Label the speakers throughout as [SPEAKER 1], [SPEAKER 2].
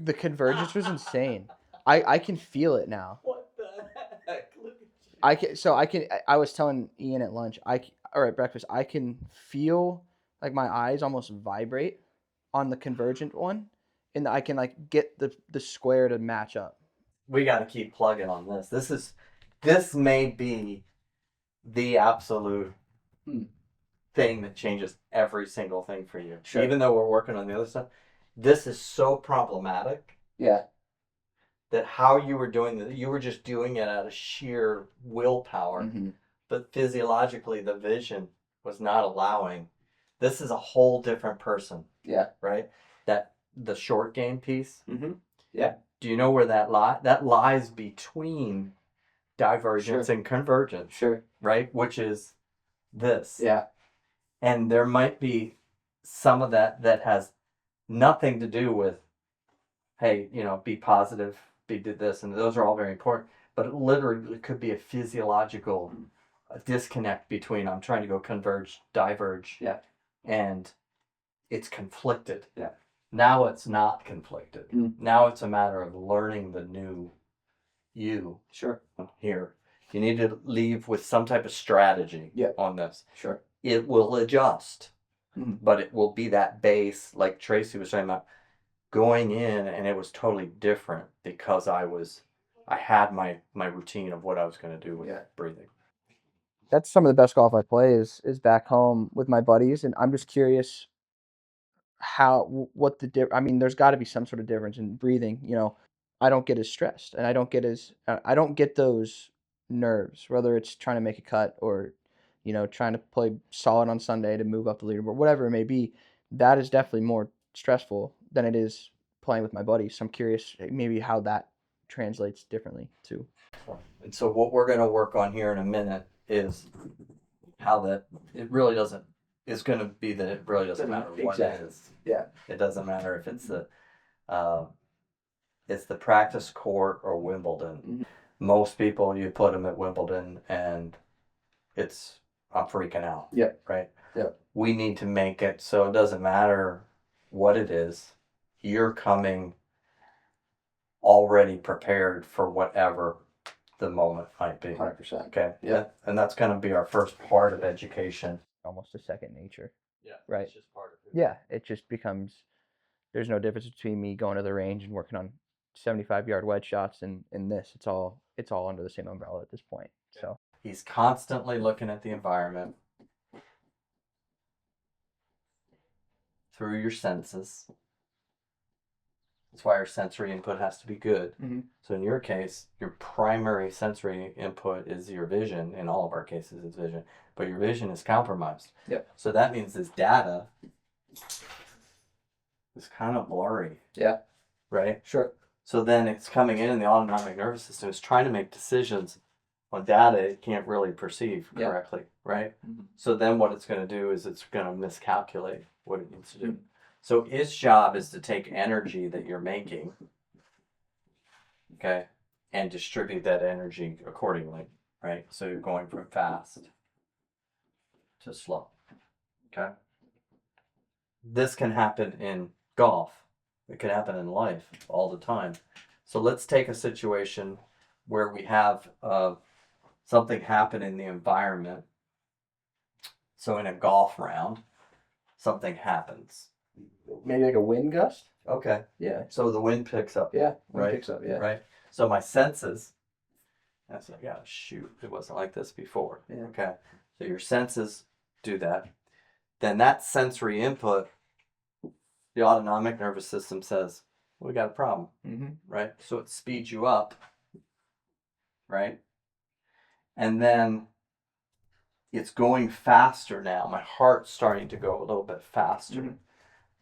[SPEAKER 1] The convergence was insane. I can feel it now.
[SPEAKER 2] What the heck? Look at you.
[SPEAKER 1] I was telling Ian at lunch, or at breakfast, I can feel like my eyes almost vibrate on the convergent one, and I can like get the square to match up.
[SPEAKER 2] We got to keep plugging on this. This may be the absolute thing that changes every single thing for you.
[SPEAKER 1] Sure.
[SPEAKER 2] Even though we're working on the other stuff, this is so problematic.
[SPEAKER 1] Yeah.
[SPEAKER 2] That how you were doing it, you were just doing it out of sheer willpower, but physiologically the vision was not allowing. This is a whole different person.
[SPEAKER 1] Yeah.
[SPEAKER 2] Right? That the short game piece.
[SPEAKER 1] Yeah.
[SPEAKER 2] Do you know where that lies? That lies between divergence and convergence.
[SPEAKER 1] Sure.
[SPEAKER 2] Right? Which is this.
[SPEAKER 1] Yeah.
[SPEAKER 2] And there might be some of that has nothing to do with, hey, be positive, did this, and those are all very important. But it literally could be a physiological disconnect between I'm trying to go converge, diverge, and it's conflicted.
[SPEAKER 1] Yeah.
[SPEAKER 2] Now it's not conflicted. Now it's a matter of learning the new you.
[SPEAKER 1] Sure.
[SPEAKER 2] Here, you need to leave with some type of strategy on this.
[SPEAKER 1] Sure.
[SPEAKER 2] It will adjust, but it will be that base, like Tracy was talking about, going in, and it was totally different because I had my routine of what I was going to do with breathing.
[SPEAKER 1] That's some of the best golf I play is back home with my buddies, and I'm just curious what the I mean, there's got to be some sort of difference in breathing. I don't get as stressed, and I don't get those nerves, whether it's trying to make a cut or, trying to play solid on Sunday to move up the leaderboard, whatever it may be. That is definitely more stressful than it is playing with my buddies. So I'm curious maybe how that translates differently too.
[SPEAKER 2] And so what we're going to work on here in a minute is how that it really doesn't. It's going to be that it really doesn't matter what it is.
[SPEAKER 1] Yeah.
[SPEAKER 2] It doesn't matter if it's the practice court or Wimbledon. Most people, you put them at Wimbledon and I'm freaking out.
[SPEAKER 1] Yeah.
[SPEAKER 2] Right?
[SPEAKER 1] Yeah.
[SPEAKER 2] We need to make it so it doesn't matter what it is. You're coming already prepared for whatever the moment might be.
[SPEAKER 1] 100%.
[SPEAKER 2] Okay.
[SPEAKER 1] Yeah.
[SPEAKER 2] And that's going to be our first part of education.
[SPEAKER 1] Almost a second nature.
[SPEAKER 2] Yeah.
[SPEAKER 1] Right.
[SPEAKER 2] It's just part of it.
[SPEAKER 1] Yeah. It just becomes, there's no difference between me going to the range and working on 75-yard wedge shots and this. It's all under the same umbrella at this point. So
[SPEAKER 2] he's constantly looking at the environment through your senses. That's why our sensory input has to be good. So in your case, your primary sensory input is your vision. In all of our cases, it's vision. But your vision is compromised.
[SPEAKER 1] Yep.
[SPEAKER 2] So that means this data is kind of blurry.
[SPEAKER 1] Yeah.
[SPEAKER 2] Right?
[SPEAKER 1] Sure.
[SPEAKER 2] So then it's coming in and the autonomic nervous system is trying to make decisions on data it can't really perceive correctly. Right? So then what it's going to do is it's going to miscalculate what it needs to do. So its job is to take energy that you're making, okay, and distribute that energy accordingly, right? So you're going from fast to slow, okay? This can happen in golf. It can happen in life all the time. So let's take a situation where we have something happen in the environment. So in a golf round, something happens.
[SPEAKER 1] Maybe like a wind gust?
[SPEAKER 2] Okay.
[SPEAKER 1] Yeah.
[SPEAKER 2] So the wind picks up.
[SPEAKER 1] Yeah.
[SPEAKER 2] Right.
[SPEAKER 1] Picks up, yeah.
[SPEAKER 2] Right. So my senses, that's like, yeah, shoot, it wasn't like this before.
[SPEAKER 1] Yeah.
[SPEAKER 2] Okay. So your senses do that. Then that sensory input, the autonomic nervous system says, we got a problem. Right. So it speeds you up. Right. And then it's going faster now. My heart's starting to go a little bit faster.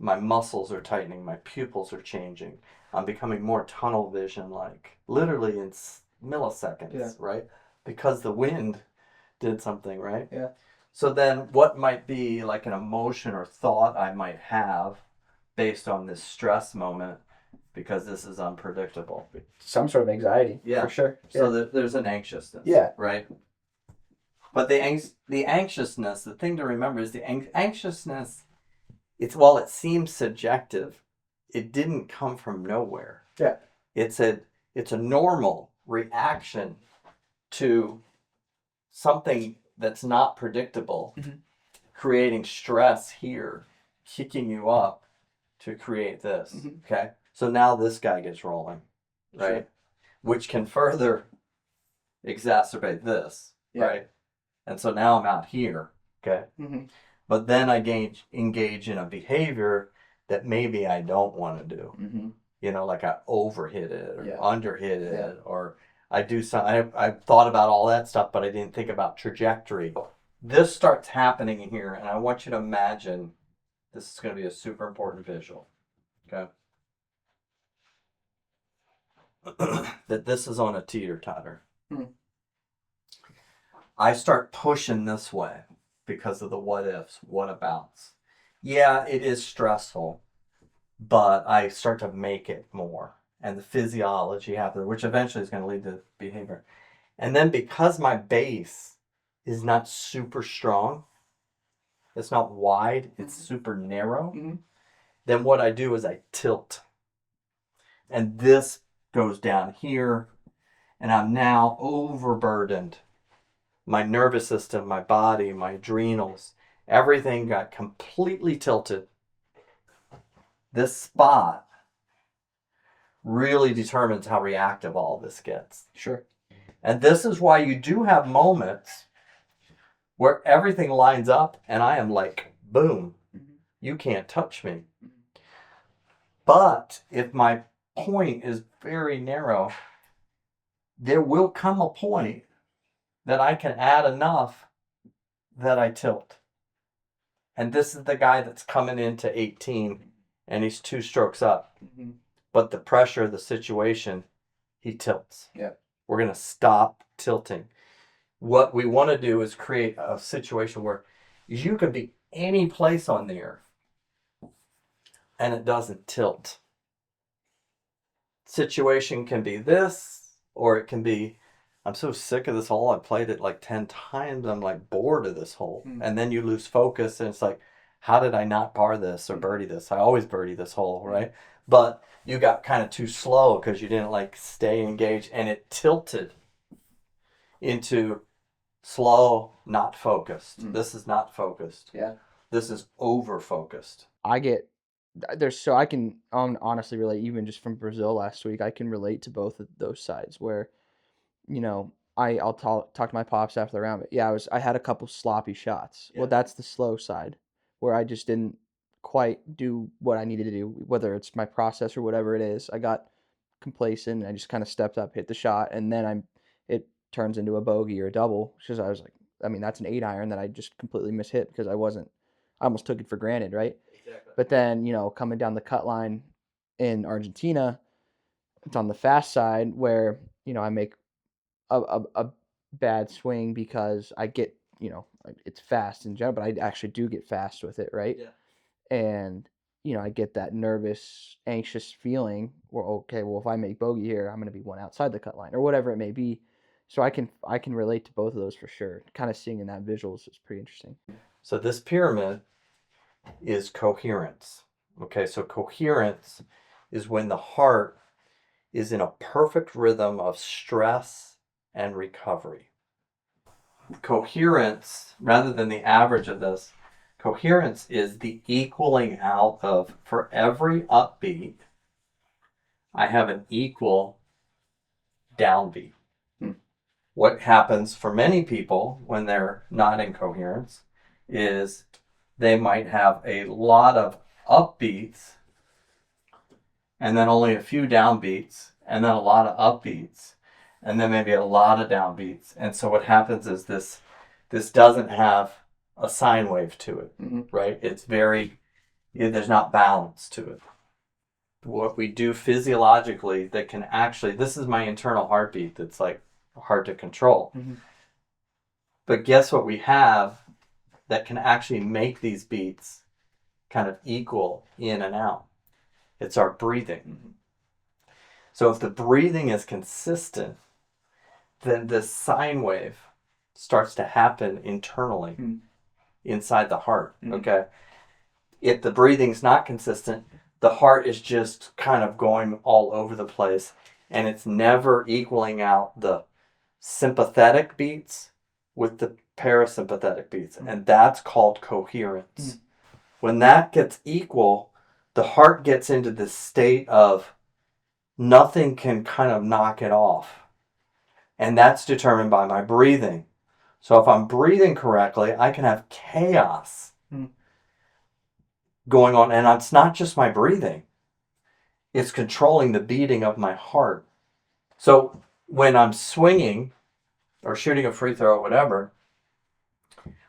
[SPEAKER 2] My muscles are tightening. My pupils are changing. I'm becoming more tunnel vision, like literally in milliseconds, right? Because the wind did something, right?
[SPEAKER 1] Yeah.
[SPEAKER 2] So then what might be like an emotion or thought I might have based on this stress moment, because this is unpredictable.
[SPEAKER 1] Some sort of anxiety, for sure.
[SPEAKER 2] So there's an anxiousness, right? But the anxiousness, the thing to remember is the anxiousness, it seems subjective, it didn't come from nowhere.
[SPEAKER 1] Yeah.
[SPEAKER 2] It's a normal reaction to something that's not predictable, creating stress here, kicking you up to create this. Okay. So now this guy gets rolling, right? Sure. Which can further exacerbate this, right? And so now I'm out here, okay? But then I engage in a behavior that maybe I don't want to do. You know, like I overhit it or underhit it, or I do some. I thought about all that stuff, but I didn't think about trajectory. This starts happening here, and I want you to imagine this is going to be a super important visual, okay? That this is on a teeter-totter. I start pushing this way because of the what ifs, what abouts. Yeah, it is stressful, but I start to make it more. And the physiology happens, which eventually is going to lead to behavior. And then because my base is not super strong, it's not wide, it's super narrow, then what I do is I tilt. And this goes down here, and I'm now overburdened. My nervous system, my body, my adrenals, everything got completely tilted. This spot really determines how reactive all this gets.
[SPEAKER 1] Sure.
[SPEAKER 2] And this is why you do have moments where everything lines up and I am like, boom, you can't touch me. But if my point is very narrow, there will come a point that I can add enough that I tilt. And this is the guy that's coming into 18 and he's 2 strokes up. But the pressure of the situation, he tilts.
[SPEAKER 1] Yeah.
[SPEAKER 2] We're going to stop tilting. What we want to do is create a situation where you can be any place on there and it doesn't tilt. Situation can be this, or it can be, I'm so sick of this hole, I played it like 10 times, I'm like bored of this hole. And then you lose focus and it's like, how did I not par this or birdie this? I always birdie this hole, right? But you got kind of too slow because you didn't like stay engaged and it tilted into slow, not focused. This is not focused.
[SPEAKER 1] Yeah.
[SPEAKER 2] This is over focused.
[SPEAKER 1] I can honestly relate, even just from Brazil last week, I can relate to both of those sides where, you know, I'll talk to my pops after the round, but yeah, I had a couple sloppy shots. Yeah. Well, that's the slow side where I just didn't quite do what I needed to do, whether it's my process or whatever it is. I got complacent and I just kind of stepped up, hit the shot, and then it turns into a bogey or a double because I was like, I mean, that's an 8-iron that I just completely mishit because I almost took it for granted, right? Exactly. But then, you know, coming down the cut line in Argentina, it's on the fast side where, you know, I make a bad swing because I get, you know, it's fast in general, but I actually do get fast with it, right? Yeah. And, you know, I get that nervous, anxious feeling where, okay, well, if I make bogey here, I'm going to be one outside the cut line or whatever it may be. So I can relate to both of those for sure. Kind of seeing in that visuals is pretty interesting.
[SPEAKER 2] So this pyramid is coherence. Okay, so coherence is when the heart is in a perfect rhythm of stress and recovery. Coherence, rather than the average of this, coherence is the equaling out of, for every upbeat, I have an equal downbeat. What happens for many people when they're not in coherence is they might have a lot of upbeats and then only a few downbeats and then a lot of upbeats and then maybe a lot of downbeats. And so what happens is this doesn't have a sine wave to it, right? It's there's not balance to it. What we do physiologically that can actually, this is my internal heartbeat that's like hard to control. But guess what we have that can actually make these beats kind of equal in and out? It's our breathing. So if the breathing is consistent, then this sine wave starts to happen internally inside the heart. Okay. If the breathing's not consistent, the heart is just kind of going all over the place, and it's never equaling out the sympathetic beats with the parasympathetic beats, and that's called coherence. When that gets equal, the heart gets into this state of nothing can kind of knock it off, and that's determined by my breathing. So if I'm breathing correctly, I can have chaos going on, and it's not just my breathing. It's controlling the beating of my heart. So when I'm swinging or shooting a free throw or whatever,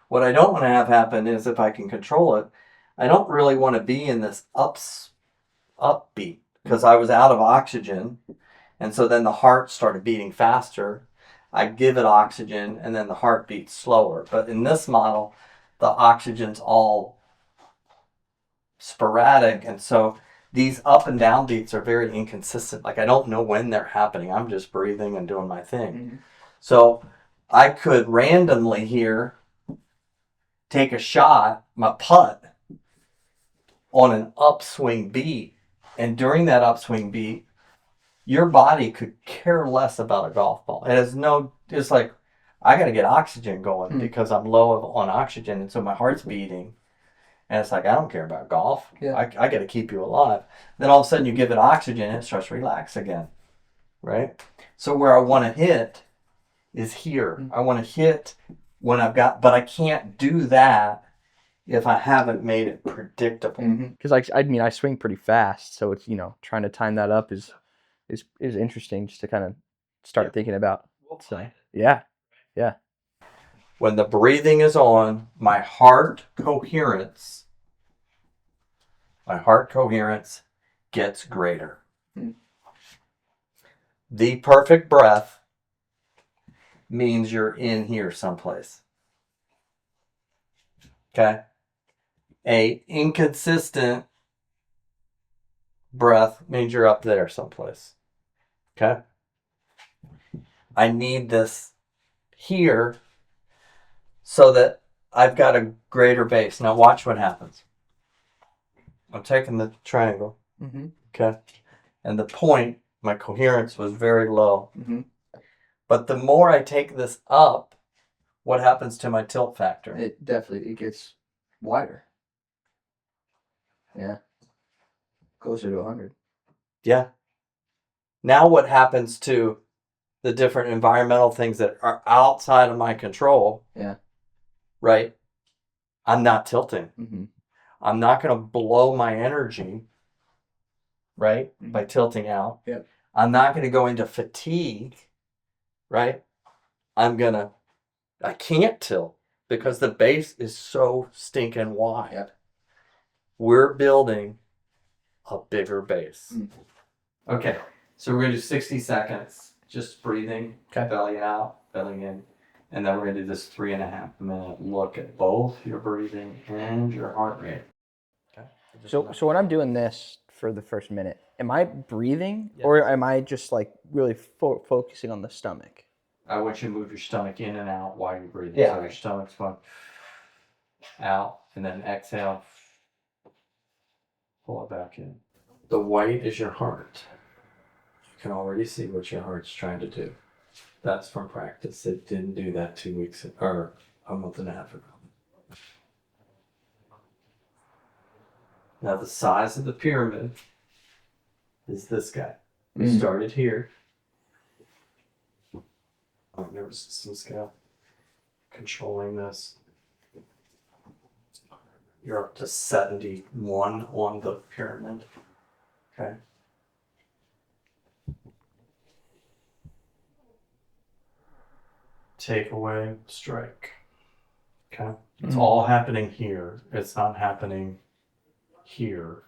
[SPEAKER 2] what I don't want to have happen is, if I can control it, I don't really want to be in this upbeat, because I was out of oxygen, and so then the heart started beating faster. I give it oxygen, and then the heart beats slower. But in this model, the oxygen's all sporadic, and so these up and down beats are very inconsistent. Like, I don't know when they're happening. I'm just breathing and doing my thing. So I could randomly here take a shot, my putt, on an upswing beat, and during that upswing beat, your body could care less about a golf ball. It has no, it's like, I got to get oxygen going because I'm low on oxygen, and so my heart's beating. And it's like, I don't care about golf. Yeah. I got to keep you alive. Then all of a sudden you give it oxygen and it starts to relax again, right? So where I want to hit is here. I want to hit when I've got, but I can't do that if I haven't made it predictable.
[SPEAKER 1] Because I mean, I swing pretty fast, so it's, trying to time that up is interesting, just to kind of start thinking about. So yeah.
[SPEAKER 2] When the breathing is on, my heart coherence gets greater. The perfect breath means you're in here someplace. Okay? A inconsistent breath means you're up there someplace. Okay? I need this here so that I've got a greater base. Now watch what happens. I'm taking the triangle. Okay? And the point, my coherence was very low. But the more I take this up, what happens to my tilt factor?
[SPEAKER 1] It gets wider. Yeah. Closer to 100.
[SPEAKER 2] Yeah. Now what happens to the different environmental things that are outside of my control?
[SPEAKER 1] Yeah.
[SPEAKER 2] Right? I'm not tilting. I'm not going to blow my energy, right? By tilting out.
[SPEAKER 1] Yep.
[SPEAKER 2] I'm not going to go into fatigue, right? I can't tilt because the base is so stinking wide.
[SPEAKER 1] Yep.
[SPEAKER 2] We're building a bigger base. Okay, so we're going to do 60 seconds, just breathing, belly out, belly in. And then we're going to do this 3.5 minute look at both your breathing and your heart rate. Okay.
[SPEAKER 1] So when I'm doing this for the first minute, am I breathing or am I just like really focusing on the stomach?
[SPEAKER 2] I want you to move your stomach in and out while you're breathing.
[SPEAKER 1] Yeah.
[SPEAKER 2] So your stomach's going out, and then exhale. Pull it back in. The white is your heart. You can already see what your heart's trying to do. That's from practice. It didn't do that 2 weeks or a month and a half ago. Now the size of the pyramid is this guy. We started here. Nervous system scale. Controlling this. You're up to 71 on the pyramid. Okay. Take away, strike. Okay. It's all happening here. It's not happening here.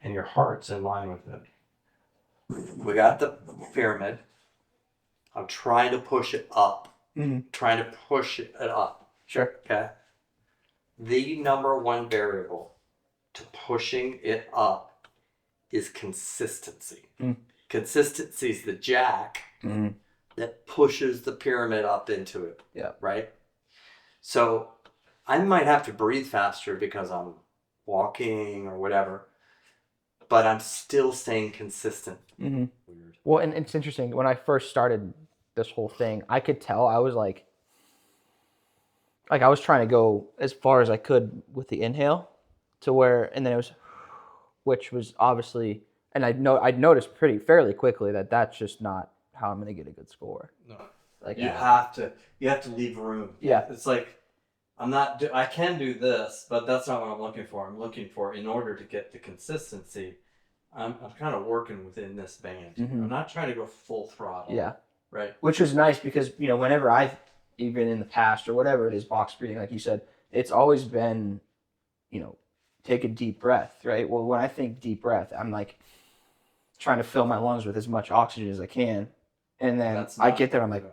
[SPEAKER 2] And your heart's in line with it. We got the pyramid. I'm trying to push it up. Trying to push it up.
[SPEAKER 1] Sure.
[SPEAKER 2] Okay. The number one variable to pushing it up is consistency. Consistency is the jack that pushes the pyramid up into it.
[SPEAKER 1] Yeah.
[SPEAKER 2] Right? So I might have to breathe faster because I'm walking or whatever, but I'm still staying consistent.
[SPEAKER 1] Mm-hmm. Weird. Well, and it's interesting. When I first started this whole thing, I could tell I was like I was trying to go as far as I could with the inhale to where, and then it was, which was obviously, and I'd noticed pretty fairly quickly that that's just not how I'm going to get a good score.
[SPEAKER 2] No.
[SPEAKER 1] Like
[SPEAKER 2] you have to leave room.
[SPEAKER 1] Yeah.
[SPEAKER 2] It's like I can do this, but that's not what I'm looking for. I'm looking for, in order to get the consistency, I'm kind of working within this band.
[SPEAKER 1] Mm-hmm.
[SPEAKER 2] I'm not trying to go full throttle.
[SPEAKER 1] Yeah.
[SPEAKER 2] Right.
[SPEAKER 1] Which was nice because, whenever I've, even in the past or whatever it is, box breathing, like you said, it's always been, take a deep breath, right? Well, when I think deep breath, I'm like trying to fill my lungs with as much oxygen as I can. And then I get there, I'm like,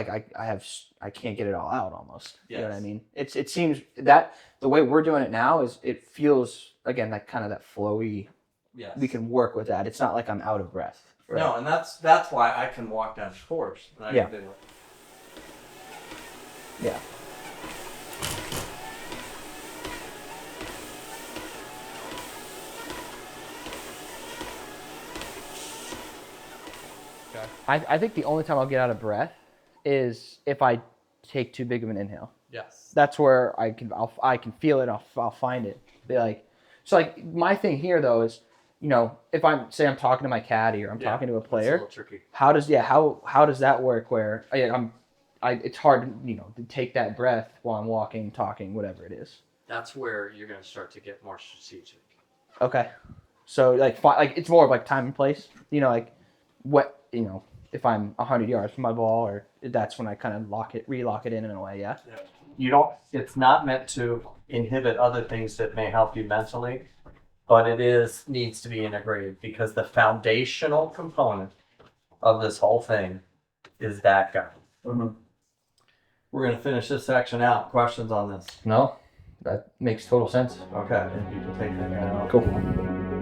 [SPEAKER 1] I can't get it all out almost. Yes. You know what I mean? It seems that the way we're doing it now is, it feels, again, that kind of that flowy. Yes. We can work with that. It's not like I'm out of breath. Right?
[SPEAKER 2] No, and that's why I can walk down the course. And I can do it.
[SPEAKER 1] Yeah. Okay. I think the only time I'll get out of breath is if I take too big of an inhale.
[SPEAKER 2] Yes.
[SPEAKER 1] That's where I can feel it. I'll find it. Be like, so like my thing here though is, if I'm talking to my caddy or I'm talking to a player,
[SPEAKER 2] it's a little tricky.
[SPEAKER 1] how does that work? Where it's hard, to take that breath while I'm walking, talking, whatever it is.
[SPEAKER 2] That's where you're going to start to get more strategic.
[SPEAKER 1] Okay. So like it's more of like time and place. If I'm 100 yards from my ball, or that's when I kind of relock it in a way. Yeah.
[SPEAKER 2] You don't. It's not meant to inhibit other things that may help you mentally, but it needs to be integrated, because the foundational component of this whole thing is that guy. Mm-hmm. We're going to finish this section out. Questions on this?
[SPEAKER 1] No, that makes total sense.
[SPEAKER 2] Okay. And you can take that out.
[SPEAKER 1] Cool.